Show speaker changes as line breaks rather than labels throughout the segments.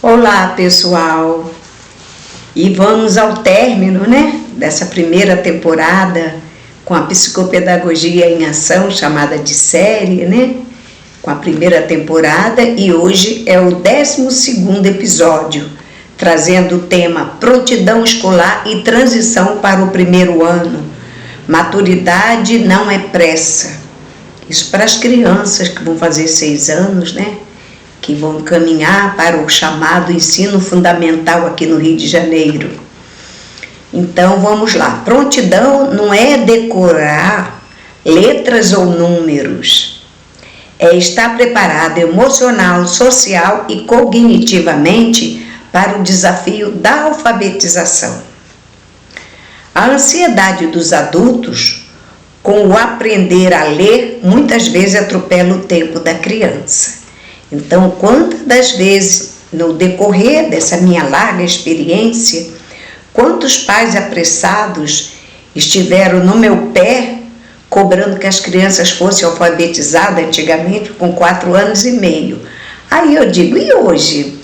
Olá, pessoal! E vamos ao término, dessa primeira temporada com a psicopedagogia em ação, chamada de série, com a primeira temporada, e hoje é o 12º episódio, trazendo o tema Prontidão Escolar e Transição para o Primeiro Ano. Maturidade não é pressa. Isso para as crianças que vão fazer 6 anos, que vão caminhar para o chamado ensino fundamental aqui no Rio de Janeiro. Então vamos lá. Prontidão não é decorar letras ou números. É estar preparado emocional, social e cognitivamente para o desafio da alfabetização. A ansiedade dos adultos com o aprender a ler muitas vezes atropela o tempo da criança. Então, quantas das vezes, no decorrer dessa minha larga experiência, quantos pais apressados estiveram no meu pé, cobrando que as crianças fossem alfabetizadas antigamente com 4 anos e meio. Aí eu digo, e hoje?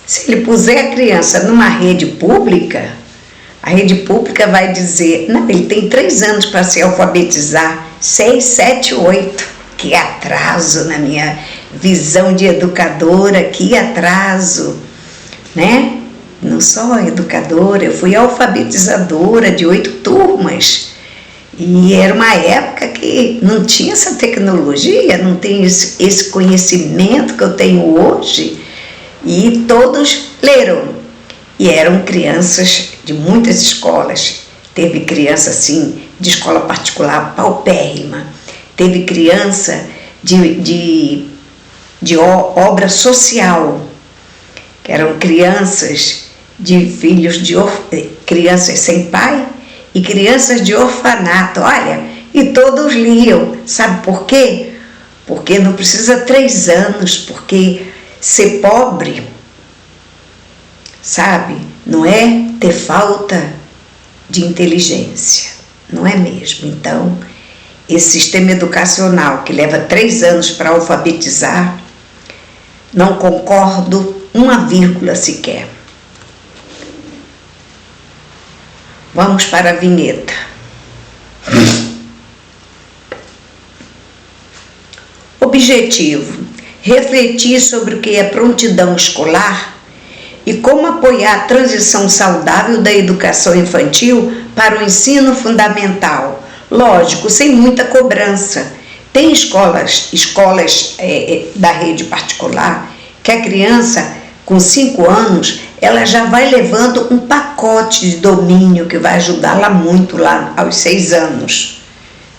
Se ele puser a criança numa rede pública, a rede pública vai dizer, não, ele tem 3 anos para se alfabetizar, 6, 7, 8. Que atraso na minha visão de educadora, que atraso, Não sou educadora, eu fui alfabetizadora de 8 turmas. E era uma época que não tinha essa tecnologia, não tem esse conhecimento que eu tenho hoje. E todos leram. E eram crianças de muitas escolas. Teve criança, assim, de escola particular paupérrima. Teve criança de obra social, que eram crianças de filhos de crianças sem pai e crianças de orfanato. Olha, e todos liam. Sabe por quê? Porque não precisa 3 anos, porque ser pobre, sabe, não é ter falta de inteligência, não é mesmo? Então, esse sistema educacional que leva 3 anos para alfabetizar, não concordo 1,, sequer. Vamos para a vinheta. Objetivo: refletir sobre o que é prontidão escolar e como apoiar a transição saudável da educação infantil para o ensino fundamental. Lógico, sem muita cobrança. Tem escolas da rede particular que a criança com 5 anos, ela já vai levando um pacote de domínio que vai ajudá-la muito lá aos 6 anos.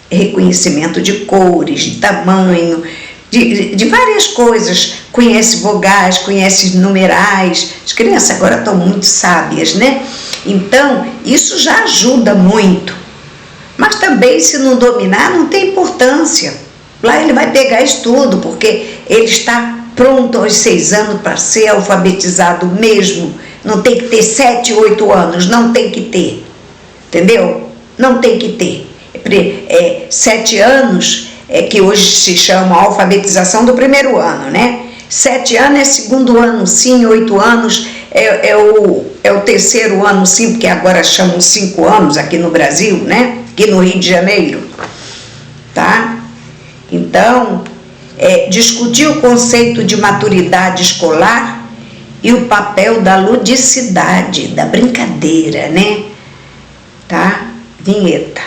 Reconhecimento de cores, de tamanho, de várias coisas. Conhece vogais, conhece numerais. As crianças agora estão muito sábias, Então, isso já ajuda muito. Mas também, se não dominar, não tem importância. Lá ele vai pegar estudo, porque ele está pronto aos 6 anos para ser alfabetizado mesmo. Não tem que ter 7, 8 anos, não tem que ter. Entendeu? Não tem que ter. 7 anos é que hoje se chama alfabetização do primeiro ano, 7 anos é segundo ano, sim, 8 anos é o 3º ano, sim, porque agora chamam 5 anos aqui no Brasil, aqui no Rio de Janeiro, tá? Então, discutir o conceito de maturidade escolar e o papel da ludicidade, da brincadeira, Tá? Vinheta.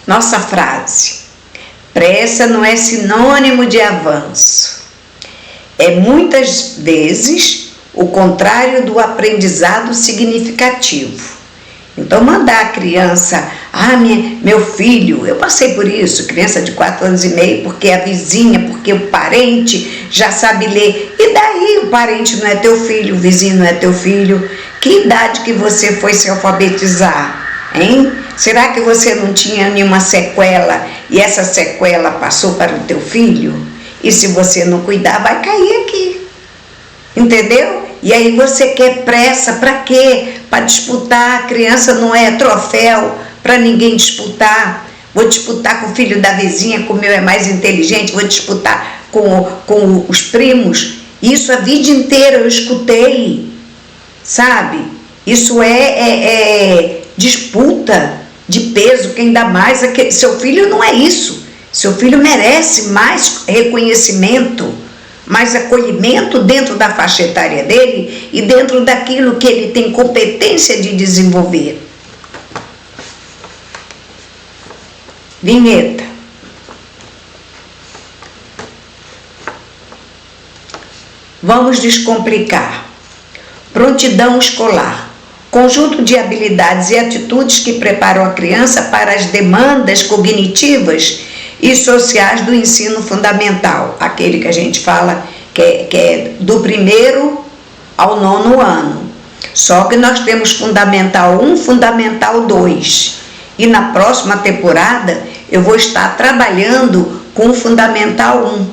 Nossa frase: pressa não é sinônimo de avanço. É muitas vezes o contrário do aprendizado significativo. Então, mandar a criança, meu filho, eu passei por isso, criança de 4 anos e meio, porque a vizinha, porque o parente já sabe ler. E daí o parente não é teu filho, o vizinho não é teu filho? Que idade que você foi se alfabetizar, hein? Será que você não tinha nenhuma sequela e essa sequela passou para o teu filho? E se você não cuidar, vai cair aqui. Entendeu? E aí você quer pressa, para quê? Para disputar. A criança não é troféu para ninguém disputar. vou disputar com o filho da vizinha, que o meu é mais inteligente, vou disputar com os primos. Isso a vida inteira eu escutei, sabe? Isso é disputa de peso, quem dá mais, seu filho não é isso. Seu filho merece mais reconhecimento, mais acolhimento dentro da faixa etária dele e dentro daquilo que ele tem competência de desenvolver. Vinheta. Vamos descomplicar. Prontidão escolar. Conjunto de habilidades e atitudes que preparam a criança para as demandas cognitivas e sociais do ensino fundamental. Aquele que a gente fala que é do 1º ao 9º ano. Só que nós temos Fundamental 1, Fundamental 2. E na próxima temporada eu vou estar trabalhando com o Fundamental 1,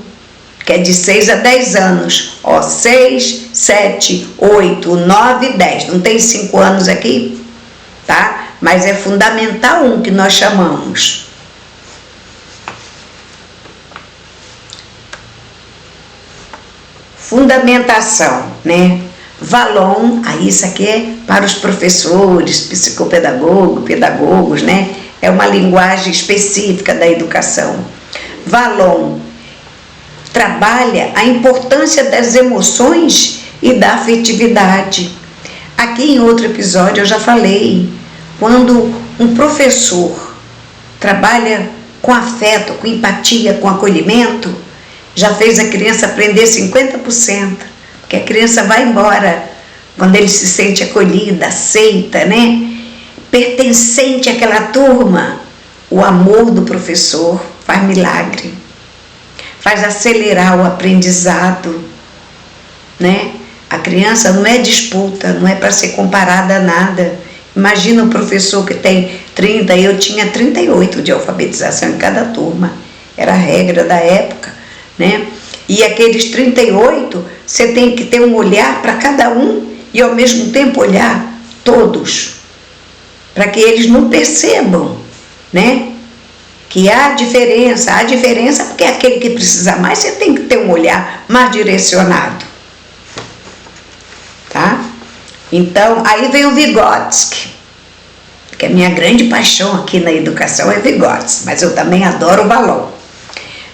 que é de 6 a 10 anos. 6, 7, 8, 9, 10. Não tem 5 anos aqui? Tá? Mas é Fundamental 1 que nós chamamos. Fundamentação, né? Valon, aí isso aqui é para os professores, pedagogos, né? É uma linguagem específica da educação. Valon trabalha a importância das emoções e da afetividade. Aqui em outro episódio eu já falei, quando um professor trabalha com afeto, com empatia, com acolhimento, já fez a criança aprender 50%, porque a criança vai embora quando ele se sente acolhida, aceita, né? Pertencente àquela turma. O amor do professor faz milagre, faz acelerar o aprendizado, né? A criança não é disputa, não é para ser comparada a nada. Imagina um professor que tem 30, eu tinha 38 de alfabetização em cada turma, era a regra da época, né? E aqueles 38, você tem que ter um olhar para cada um e ao mesmo tempo olhar todos, para que eles não percebam, né? Que há diferença porque aquele que precisa mais, você tem que ter um olhar mais direcionado, tá? Então, aí vem o Vygotsky, que a minha grande paixão aqui na educação é Vygotsky, mas eu também adoro o Valon.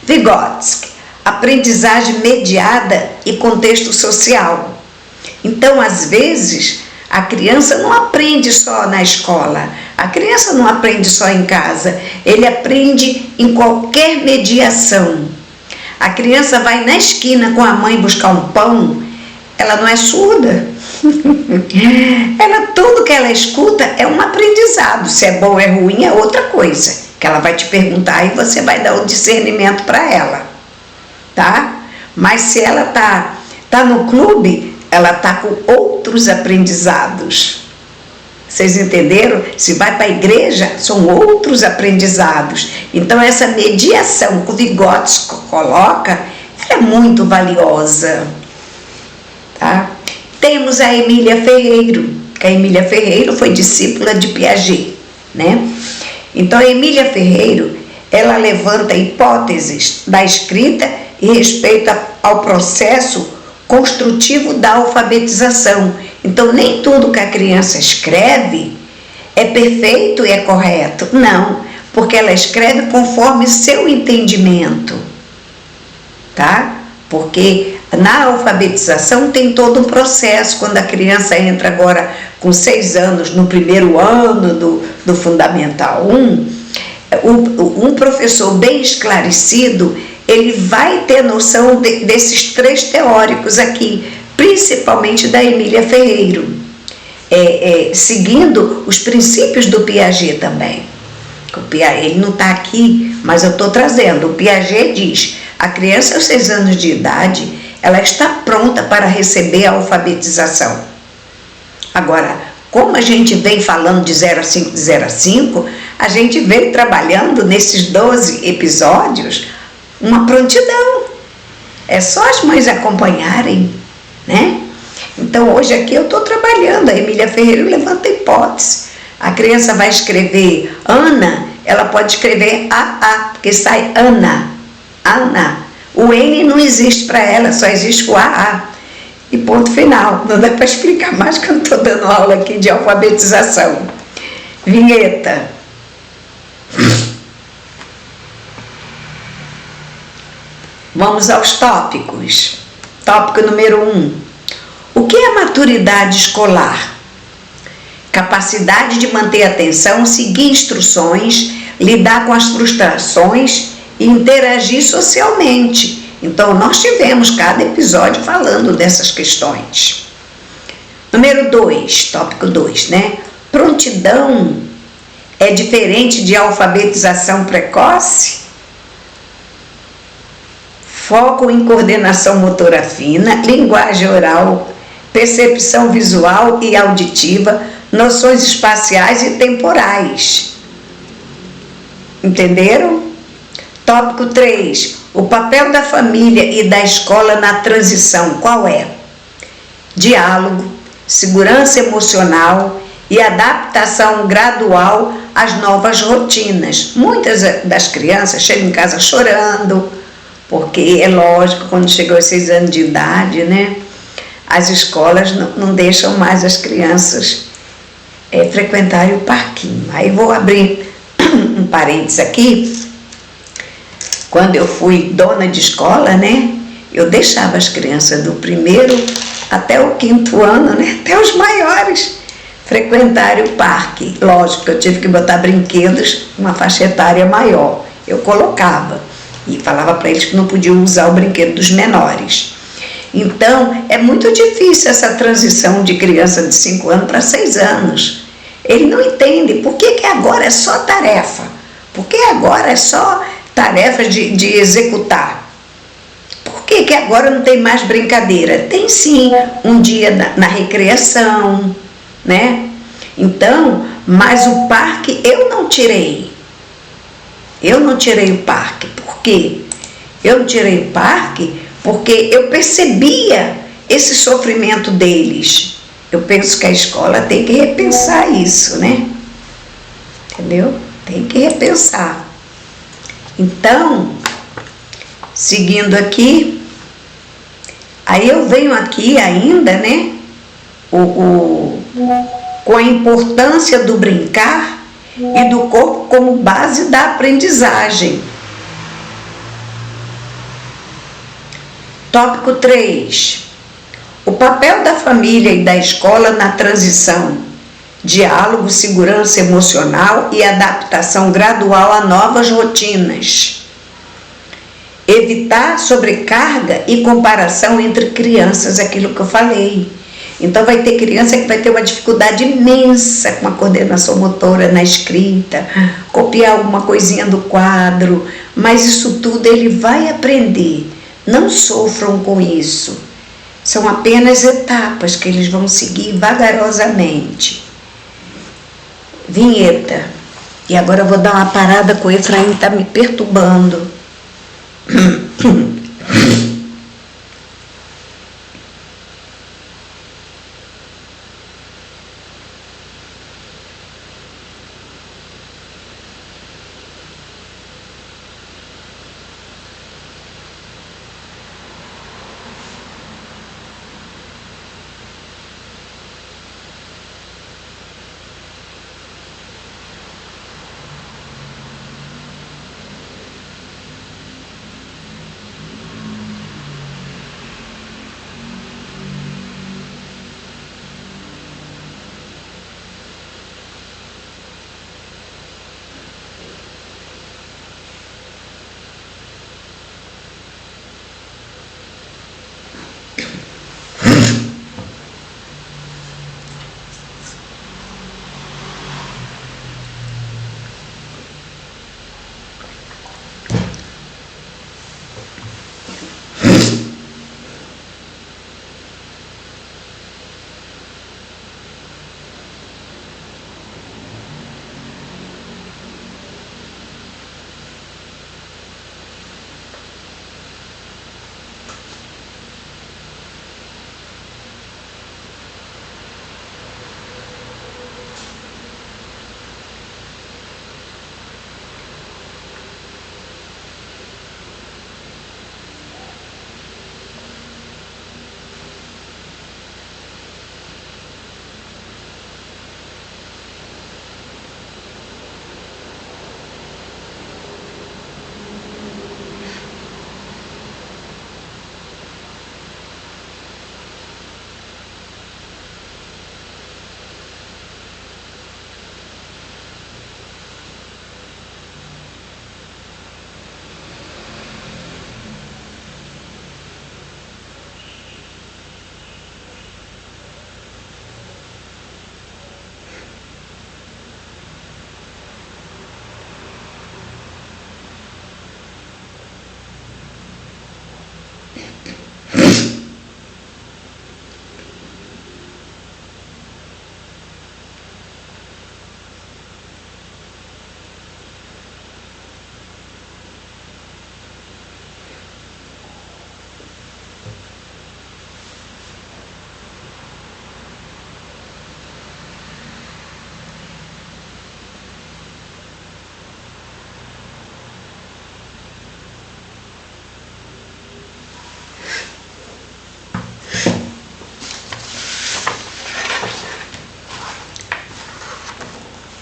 Vygotsky, aprendizagem mediada e contexto social. Então, às vezes, a criança não aprende só na escola, a criança não aprende só em casa, ele aprende em qualquer mediação. A criança vai na esquina com a mãe buscar um pão, ela não é surda. Tudo que ela escuta é um aprendizado, se é bom ou é ruim é outra coisa, que ela vai te perguntar e você vai dar o discernimento para ela, tá? Mas se ela tá no clube, ela tá com outros aprendizados. Vocês entenderam? Se vai para a igreja, são outros aprendizados. Então essa mediação que o Vygotsky coloca, ela é muito valiosa, tá? Temos a Emília Ferreiro, que a Emília Ferreiro foi discípula de Piaget, né? Então a Emília Ferreiro, ela levanta hipóteses da escrita e respeito ao processo construtivo da alfabetização. Então nem tudo que a criança escreve é perfeito e é correto, não, porque ela escreve conforme seu entendimento, tá? Porque na alfabetização tem todo um processo. Quando a criança entra agora com 6 anos no 1º ano do Fundamental 1, um professor bem esclarecido, ele vai ter noção desses 3 teóricos aqui, principalmente da Emília Ferreiro, seguindo os princípios do Piaget também. Ele não está aqui, mas eu estou trazendo. O Piaget diz: a criança aos 6 anos de idade, ela está pronta para receber a alfabetização. Agora, como a gente vem falando de 0 a 5, de 0 a 5, a gente vem trabalhando nesses 12 episódios uma prontidão. É só as mães acompanharem, né? Então, hoje aqui eu estou trabalhando, a Emília Ferreira levanta hipótese. A criança vai escrever Ana ela pode escrever AA, porque sai Ana. Ana. O N não existe para ela, só existe o AA. E ponto final. Não dá para explicar mais que eu não estou dando aula aqui de alfabetização. Vinheta. Vamos aos tópicos. Tópico número 1. O que é maturidade escolar? Capacidade de manter a atenção, seguir instruções, lidar com as frustrações e interagir socialmente. Então, nós tivemos cada episódio falando dessas questões. Número 2, tópico 2, né? Prontidão é diferente de alfabetização precoce? Foco em coordenação motora fina, linguagem oral, percepção visual e auditiva, noções espaciais e temporais. Entenderam? Tópico 3. O papel da família e da escola na transição, qual é? Diálogo, segurança emocional e adaptação gradual às novas rotinas. Muitas das crianças chegam em casa chorando, porque é lógico, quando chegam aos 6 anos de idade, né? As escolas não deixam mais as crianças frequentarem o parquinho. Aí vou abrir um parênteses aqui. Quando eu fui dona de escola, né? Eu deixava as crianças do 1º até o 5º ano, né? Até os maiores frequentarem o parque. Lógico que eu tive que botar brinquedos, uma faixa etária maior. Eu colocava e falava para eles que não podiam usar o brinquedo dos menores. Então, é muito difícil essa transição de criança de 5 anos para 6 anos. Ele não entende por que agora é só tarefa, por que agora é só tarefas de executar. Por que agora não tem mais brincadeira? Tem sim, um dia na recreação, né? Então, mas o parque eu não tirei. Eu não tirei o parque. Por quê? Eu não tirei o parque porque eu percebia esse sofrimento deles. Eu penso que a escola tem que repensar isso, né? Entendeu? Tem que repensar. Então, seguindo aqui, aí eu venho aqui ainda, né? Com a importância do brincar e do corpo como base da aprendizagem. Tópico 3. O papel da família e da escola na transição. Diálogo, segurança emocional e adaptação gradual a novas rotinas. Evitar sobrecarga e comparação entre crianças, aquilo que eu falei. Então vai ter criança que vai ter uma dificuldade imensa com a coordenação motora na escrita, copiar alguma coisinha do quadro, mas isso tudo ele vai aprender. Não sofram com isso. São apenas etapas que eles vão seguir vagarosamente. Vinheta. E agora eu vou dar uma parada com o Efraim, está me perturbando.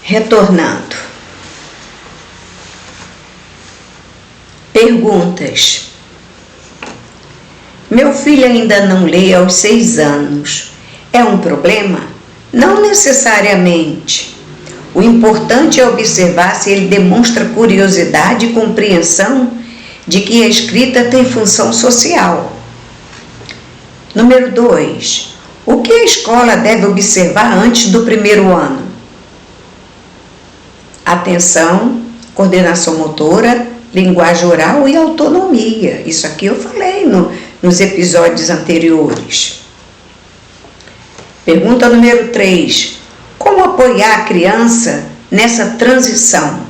Retornando. Perguntas. Meu filho ainda não lê aos 6 anos. É um problema? Não necessariamente. O importante é observar se ele demonstra curiosidade e compreensão de que a escrita tem função social. Número 2. O que a escola deve observar antes do 1º ano? Atenção, coordenação motora, linguagem oral e autonomia. Isso aqui eu falei nos episódios anteriores. Pergunta número 3. Como apoiar a criança nessa transição?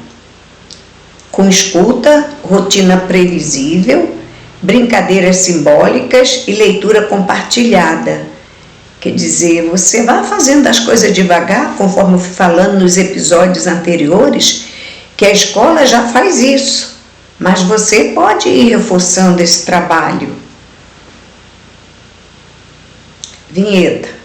Com escuta, rotina previsível, brincadeiras simbólicas e leitura compartilhada. Quer dizer, você vai fazendo as coisas devagar, conforme eu fui falando nos episódios anteriores, que a escola já faz isso, mas você pode ir reforçando esse trabalho. Vinheta.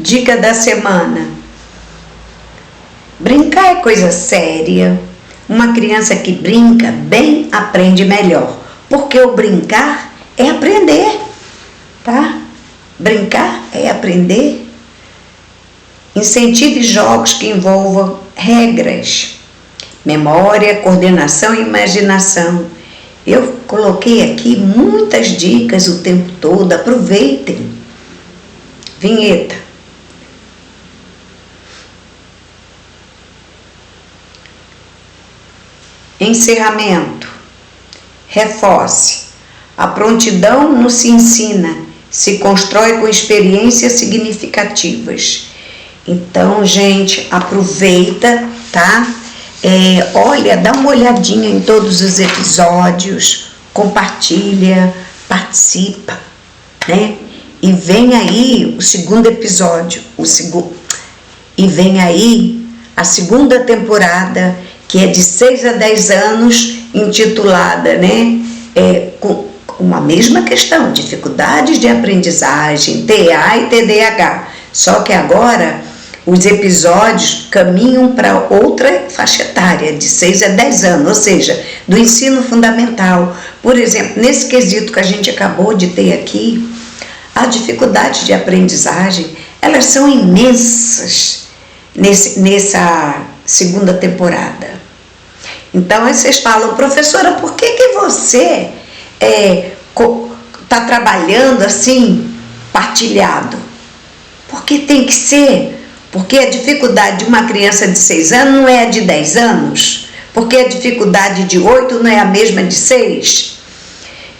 Dica da semana. Brincar é coisa séria. Uma criança que brinca bem aprende melhor. Porque o brincar é aprender, tá? Brincar é aprender. Incentive jogos que envolvam regras, memória, coordenação e imaginação. Eu coloquei aqui muitas dicas o tempo todo. Aproveitem. Vinheta. Encerramento. Reforce. A prontidão não se ensina, se constrói com experiências significativas. Então, gente, aproveita, tá? Olha, dá uma olhadinha em todos os episódios, compartilha, participa, né? E vem aí o 2º episódio, e vem aí a 2ª temporada, que é de 6 a 10 anos, intitulada, né, com uma mesma questão, dificuldades de aprendizagem, TA e TDAH. Só que agora os episódios caminham para outra faixa etária, de 6 a 10 anos, ou seja, do ensino fundamental. Por exemplo, nesse quesito que a gente acabou de ter aqui, as dificuldades de aprendizagem, elas são imensas nessa 2ª temporada. Então, aí vocês falam, professora, por que você está trabalhando assim, partilhado? Porque tem que ser. Porque a dificuldade de uma criança de 6 anos não é a de 10 anos. Porque a dificuldade de 8 não é a mesma de 6.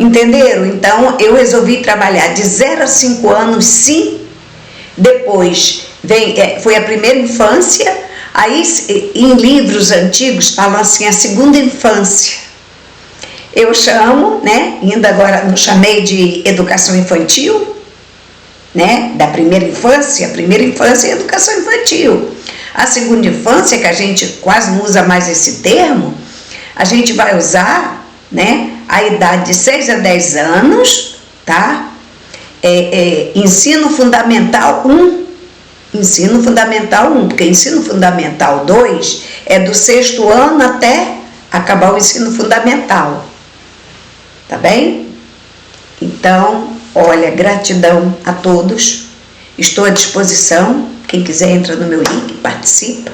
Entenderam? Então, eu resolvi trabalhar de 0 a 5 anos, sim. Depois, foi a primeira infância. Aí, em livros antigos, falam assim, a 2ª infância. Eu chamo, né, ainda agora não chamei de educação infantil, né, da primeira infância. A primeira infância é educação infantil. A 2ª infância, que a gente quase não usa mais esse termo, a gente vai usar, né, a idade de 6 a 10 anos, tá? Ensino Fundamental 1. Ensino Fundamental 1, porque Ensino Fundamental 2 é do 6º ano até acabar o ensino fundamental. Tá bem? Então, olha, gratidão a todos. Estou à disposição. Quem quiser entra no meu link, participa.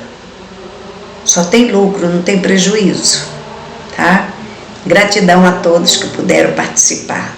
Só tem lucro, não tem prejuízo, tá? Gratidão a todos que puderam participar.